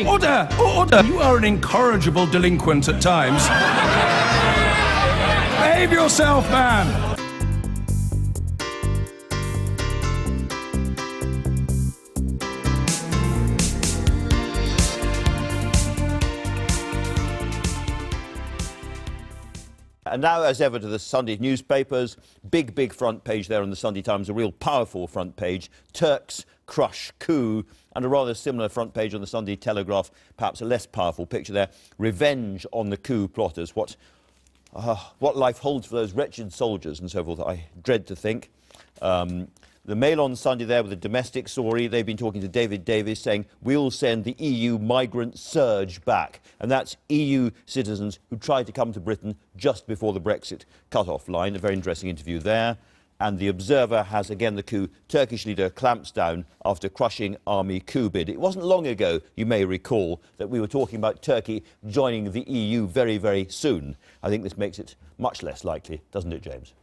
Order! Order! You are an incorrigible delinquent at times. Behave yourself, man! And now, as ever, to the Sunday newspapers. Big front page there on the Sunday Times, a real powerful front page. Turks crush coup. And a rather similar front page on the Sunday Telegraph, perhaps a less powerful picture there. Revenge on the coup plotters. What life holds for those wretched soldiers and so forth, I dread to think. The Mail on Sunday there with a domestic story. They've been talking to David Davis saying, we'll send the EU migrant surge back. And that's EU citizens who tried to come to Britain just before the Brexit cut-off line. A very interesting interview there. And the Observer has, again, the coup. Turkish leader clamps down after crushing army coup bid. It wasn't long ago, you may recall, that we were talking about Turkey joining the EU very soon. I think this makes it much less likely, doesn't it, James?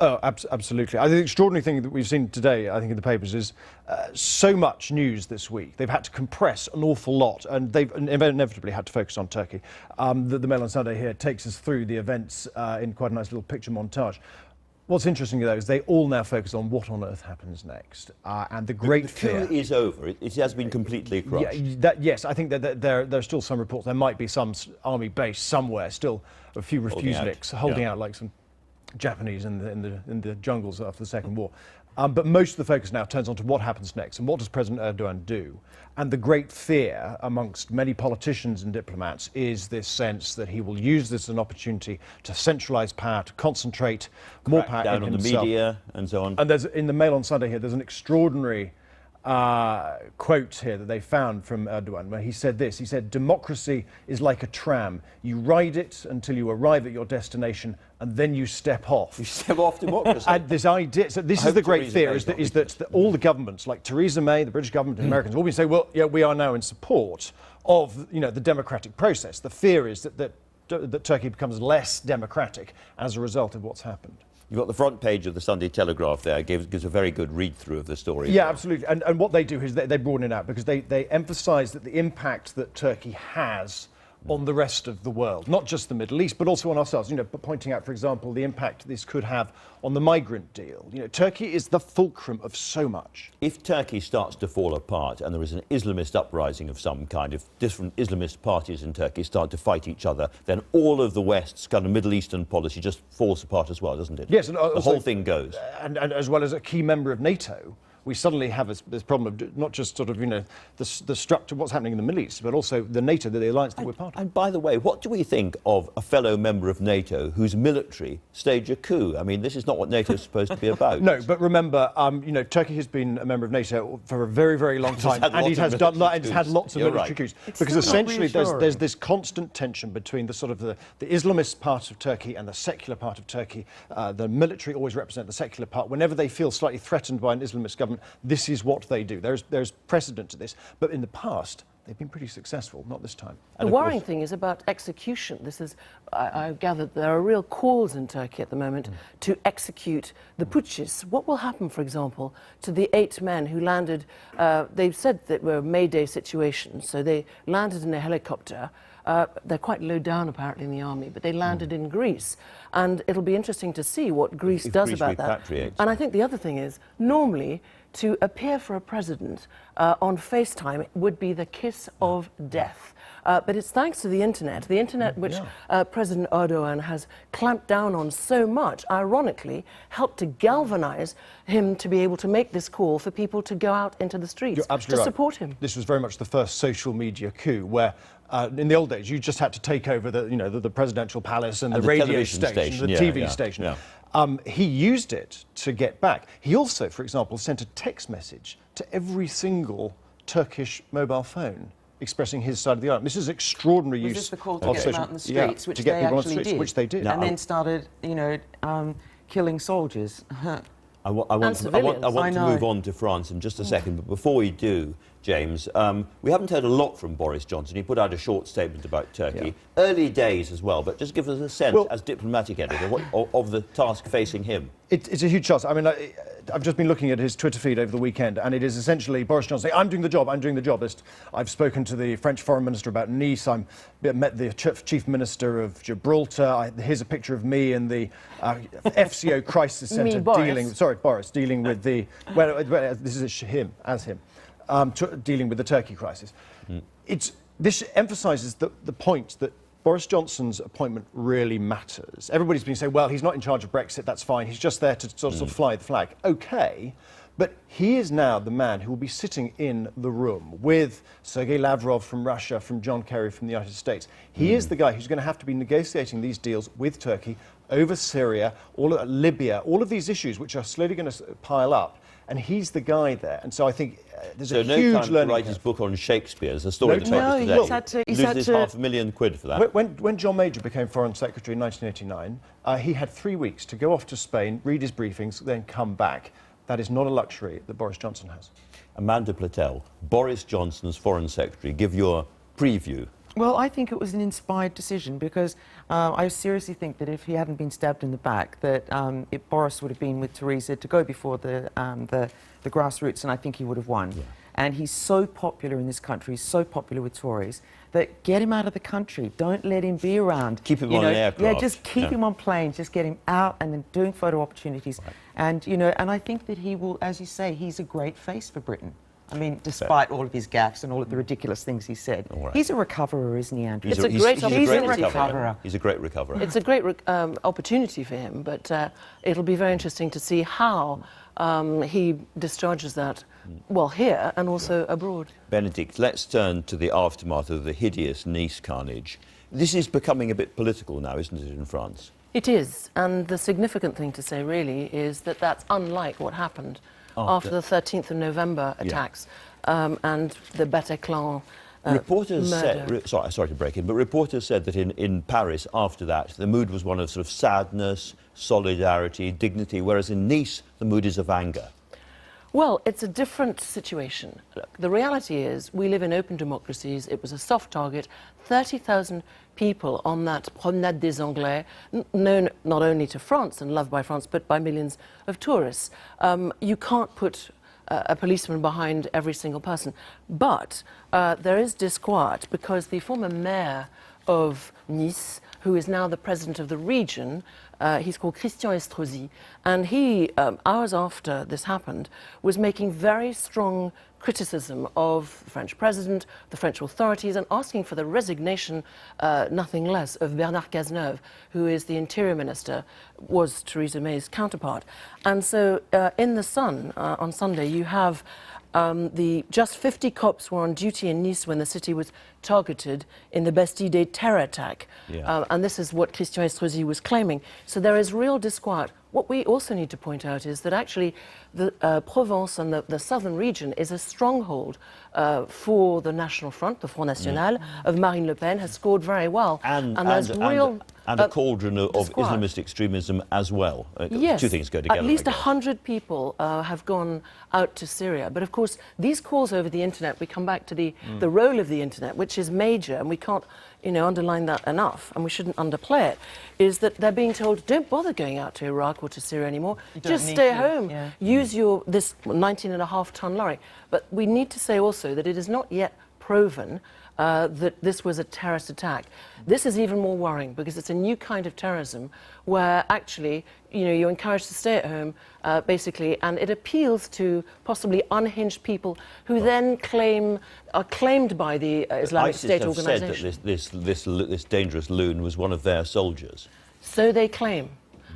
Oh, absolutely. I think the extraordinary thing that we've seen today, I think, in the papers is so much news this week. They've had to compress an awful lot, and they've inevitably had to focus on Turkey. The Mail on Sunday here takes us through the events in quite a nice little picture montage. What's interesting, though, is they all now focus on what on earth happens next. And the great fear... The coup is over. It has been completely crushed. Yes, I think that there are still some reports. There might be some army base somewhere, still a few refuseniks holding out like some Japanese in the jungles after the Second War. But most of the focus now turns on to what happens next and what does President Erdogan do. And the great fear amongst many politicians and diplomats is this sense that he will use this as an opportunity to centralise power, to concentrate more power down in on himself. the media and so on. And there's, in the Mail on Sunday here, there's an extraordinary quote here that they found from Erdogan, where he said this. He said, democracy is like a tram. You ride it until you arrive at your destination and then you step off. You step off democracy. And this idea, so this is the great fear, is that that all the governments, like Theresa May, the British government and Americans, all been saying, well, yeah, we are now in support of, you know, the democratic process. The fear is that Turkey becomes less democratic as a result of what's happened. You've got the front page of the Sunday Telegraph there, gives a very good read-through of the story. Yeah, absolutely. And what they do is they broaden it out because they emphasise that the impact that Turkey has on the rest of the world, not just the Middle East, but also on ourselves. You know, pointing out, for example, the impact this could have on the migrant deal. You know, Turkey is the fulcrum of so much. If Turkey starts to fall apart and there is an Islamist uprising of some kind, if different Islamist parties in Turkey start to fight each other, then all of the West's kind of Middle Eastern policy just falls apart as well, doesn't it? Yes, and the whole thing goes. And as well as a key member of NATO, we suddenly have this problem of not just sort of, you know, the structure, what's happening in the Middle East, but also the NATO, the alliance that we're part of. And by the way, what do we think of a fellow member of NATO whose military stage a coup? I mean, this is not what NATO is supposed to be about. No, but remember, you know, Turkey has been a member of NATO for a very long time, and it has had lots of military coups. Because essentially, there's this constant tension between the sort of the Islamist part of Turkey and the secular part of Turkey. The military always represent the secular part. Whenever they feel slightly threatened by an Islamist government, this is what they do. There's precedent to this. But in the past, they've been pretty successful, not this time. The worrying thing is about execution. This is, I gather there are real calls in Turkey at the moment to execute the putschists. What will happen, for example, to the 8 men who landed, they've said that were Mayday situations, so they landed in a helicopter. They're quite low down, apparently, in the army, but they landed in Greece. And it'll be interesting to see what Greece does about that. And I think the other thing is, normally, to appear for a president on FaceTime would be the kiss of death. But it's thanks to the internet which President Erdogan has clamped down on so much, ironically, helped to galvanise him to be able to make this call for people to go out into the streets to support him. This was very much the first social media coup where in the old days you just had to take over the presidential palace and the radio station, the TV station. Yeah. He used it to get back. He also, for example, sent a text message to every single Turkish mobile phone expressing his side of the argument. This is extraordinary use. Was this the call to get them out in the streets, which they did. And then started, you know, killing soldiers. I want to move on to France in just a second, but before we do, James, we haven't heard a lot from Boris Johnson. He put out a short statement about Turkey. Early days as well, but just give us a sense, as diplomatic editor, of the task facing him. It's a huge task. I mean, I've just been looking at his Twitter feed over the weekend, and it is essentially Boris Johnson saying, I'm doing the job, I'm doing the job. I've spoken to the French foreign minister about Nice, I met the chief minister of Gibraltar, here's a picture of me in the FCO crisis centre dealing with the, this is him, dealing with the Turkey crisis. This emphasises the point that Boris Johnson's appointment really matters. Everybody's been saying, well, he's not in charge of Brexit, that's fine. He's just there to sort of fly the flag. OK, but he is now the man who will be sitting in the room with Sergei Lavrov from Russia, from John Kerry from the United States. He is the guy who's going to have to be negotiating these deals with Turkey over Syria, Libya, all of these issues which are slowly going to pile up. And he's the guy there. And so I think there's a huge time learning to write his book on Shakespeare. There's a story in the papers today. he's had Loses to £500,000 for that. When John Major became Foreign Secretary in 1989, he had 3 weeks to go off to Spain, read his briefings, then come back. That is not a luxury that Boris Johnson has. Amanda Platel, Boris Johnson's Foreign Secretary, give your preview. Well, I think it was an inspired decision because I seriously think that if he hadn't been stabbed in the back, that Boris would have been with Theresa to go before the grassroots, and I think he would have won. Yeah. And he's so popular in this country, he's so popular with Tories, that get him out of the country. Don't let him be around. Keep him on an aircraft. Yeah, just keep him on planes, just get him out and then doing photo opportunities. Right. And, and I think that he will, as you say, he's a great face for Britain. I mean, despite all of his gaffes and all of the ridiculous things he said. Right. He's a recoverer, isn't he, Andrew? It's a great opportunity. He's a great recoverer. It's a great opportunity for him, but it'll be very interesting to see how he discharges that, well, here and also abroad. Benedict, let's turn to the aftermath of the hideous Nice carnage. This is becoming a bit political now, isn't it, in France? It is, and the significant thing to say, really, is that that's unlike what happened after the 13th of November attacks and the Bataclan reporters murder. said, sorry to break in, but reporters said that in Paris after that, the mood was one of sort of sadness, solidarity, dignity, whereas in Nice, the mood is of anger. Well, it's a different situation. Look, the reality is we live in open democracies. It was a soft target. 30,000 people on that Promenade des Anglais, known not only to France and loved by France, but by millions of tourists. You can't put a policeman behind every single person. But there is disquiet because the former mayor of Nice, who is now the president of the region, he's called Christian Estrosi, and he, hours after this happened, was making very strong criticism of the French president, the French authorities, and asking for the resignation, nothing less, of Bernard Cazeneuve, who is the interior minister, was Theresa May's counterpart. And so in The Sun on Sunday, you have just 50 cops were on duty in Nice when the city was targeted in the Bastille Day terror attack. Yeah. And this is what Christian Estrosi was claiming. So there is real disquiet. What we also need to point out is that actually the Provence and the southern region is a stronghold for the National Front, the Front National of Marine Le Pen, has scored very well. And a cauldron of Islamist extremism as well. Yes, two things go together. At least 100 people have gone out to Syria. But of course, these calls over the internet, we come back to the role of the internet, which is major, and we can't underline that enough, and we shouldn't underplay it, is that they're being told, don't bother going out to Iraq or to Syria anymore, just stay home, use this 19.5-ton lorry. But we need to say also that it is not yet proven that this was a terrorist attack. This is even more worrying because it's a new kind of terrorism where actually, you're encouraged to stay at home, basically, and it appeals to possibly unhinged people who then are claimed by the Islamic State organisation. ISIS have said that this dangerous loon was one of their soldiers. So they claim.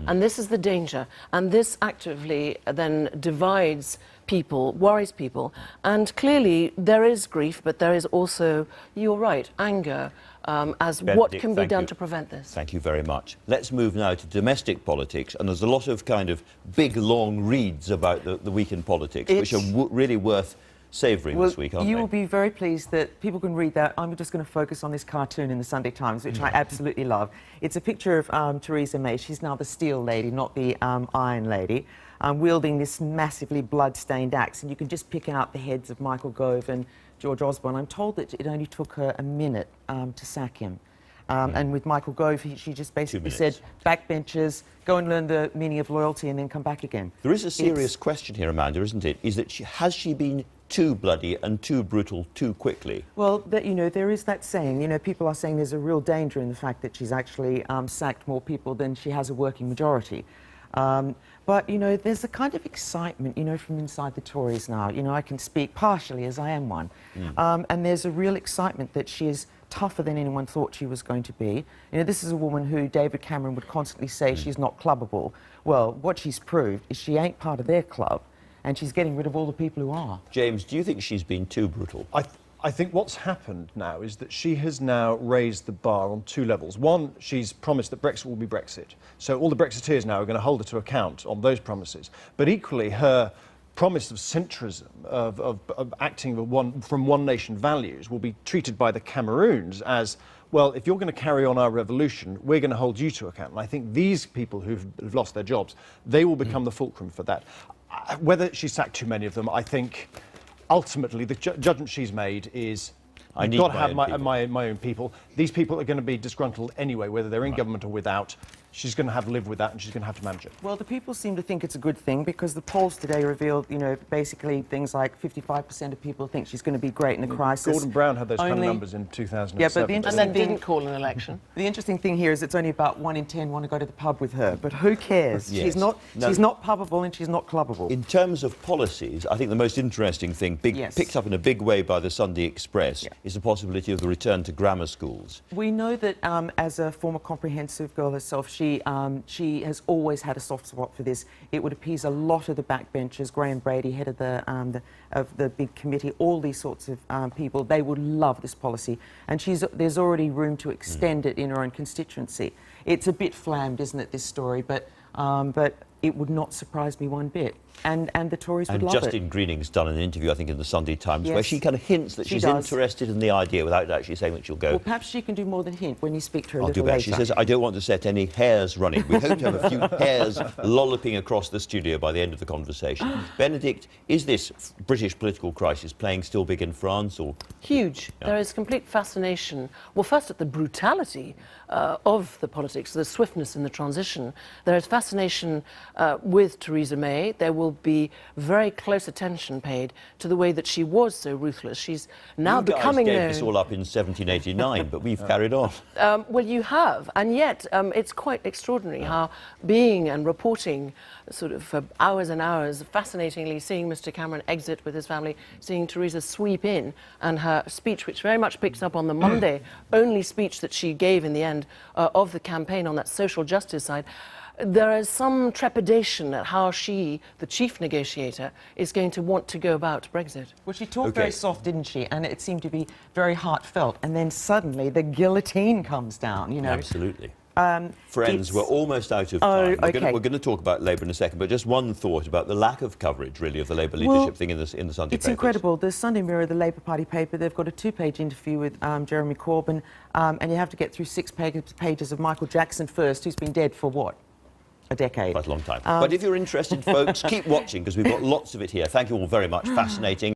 And this is the danger. And this actively then divides people, worries people. And clearly there is grief, but there is also, you're right, anger as Benedict, what can be done to prevent this. Thank you very much. Let's move now to domestic politics. And there's a lot of kind of big, long reads about the week in politics, which are really worth savouring this week, aren't they? You will be very pleased that people can read that. I'm just going to focus on this cartoon in the Sunday Times, which I absolutely love. It's a picture of Theresa May. She's now the steel lady, not the iron lady, wielding this massively blood-stained axe. And you can just pick out the heads of Michael Gove and George Osborne. I'm told that it only took her a minute to sack him. And with Michael Gove, she just basically said, backbenchers, go and learn the meaning of loyalty and then come back again. There is a serious question here, Amanda, isn't it? Is that has she been too bloody and too brutal too quickly? Well, you know, there is that saying, you know, people are saying there's a real danger in the fact that she's actually sacked more people than she has a working majority. But, you know, there's a kind of excitement, you know, from inside the Tories now. You know, I can speak partially as I am one. And there's a real excitement that she is tougher than anyone thought she was going to be. You know, this is a woman who David Cameron would constantly say she's not clubbable. Well, what she's proved is she ain't part of their club, and she's getting rid of all the people who are. James, do you think she's been too brutal? I think what's happened now is that she has now raised the bar on two levels. One, she's promised that Brexit will be Brexit. So all the Brexiteers now are going to hold her to account on those promises. But equally, her promise of centrism, of acting from one nation values, will be treated by the Cameroons as, well, if you're going to carry on our revolution, we're going to hold you to account. And I think these people who've lost their jobs, they will become the fulcrum for that. Whether she sacked too many of them, I think ultimately the judgment she's made is I've got to have my own people. These people are going to be disgruntled anyway, whether they're in government or without. She's going to have to live with that, and she's going to have to manage it. Well, the people seem to think it's a good thing because the polls today revealed, you know, basically things like 55% of people think she's going to be great in a crisis. Gordon Brown had those kind of numbers in 2007. Yeah, but the interesting and then didn't call an election. The interesting thing here is it's only about 1 in 10 want to go to the pub with her. But who cares? Yes. She's not pubbable and she's not clubbable. In terms of policies, I think the most interesting thing, picked up in a big way by the Sunday Express, is the possibility of the return to grammar schools. We know that as a former comprehensive girl herself, she has always had a soft spot for this. It would appease a lot of the backbenchers. Graham Brady, head of the big committee, all these sorts of people, they would love this policy. And there's already room to extend it in her own constituency. It's a bit flammed, isn't it, this story? But it would not surprise me one bit. And the Tories would love it. And Justine Greening's done an interview, I think, in the Sunday Times, where she kind of hints that she's interested in the idea without actually saying that she'll go. Well, perhaps she can do more than hint when you speak to her a little later. She says, I don't want to set any hairs running. We hope to have a few hairs lolloping across the studio by the end of the conversation. Benedict, is this British political crisis playing still big in France? Or huge. Yeah. There is complete fascination. Well, first at the brutality of the politics, the swiftness in the transition. There is fascination with Theresa May. There will be very close attention paid to the way that she was so ruthless. She's now becoming known. You guys gave this all up in 1789, but we've carried on. Well, you have, and yet it's quite extraordinary how being and reporting sort of for hours and hours, fascinatingly seeing Mr. Cameron exit with his family, seeing Theresa sweep in, and her speech, which very much picks up on the Monday only speech that she gave in the end of the campaign on that social justice side. There is some trepidation at how she, the chief negotiator, is going to want to go about Brexit. Well, she talked very soft, didn't she? And it seemed to be very heartfelt. And then suddenly the guillotine comes down, you know. Absolutely. Friends, we're almost out of time. We're going to talk about Labour in a second, but just one thought about the lack of coverage, really, of the Labour leadership thing in the Sunday papers. It's incredible. The Sunday Mirror, the Labour Party paper, they've got a 2-page interview with Jeremy Corbyn, and you have to get through 6 pages of Michael Jackson first, who's been dead for what? A decade. Quite a long time. But if you're interested, folks, keep watching, because we've got lots of it here. Thank you all very much. Fascinating.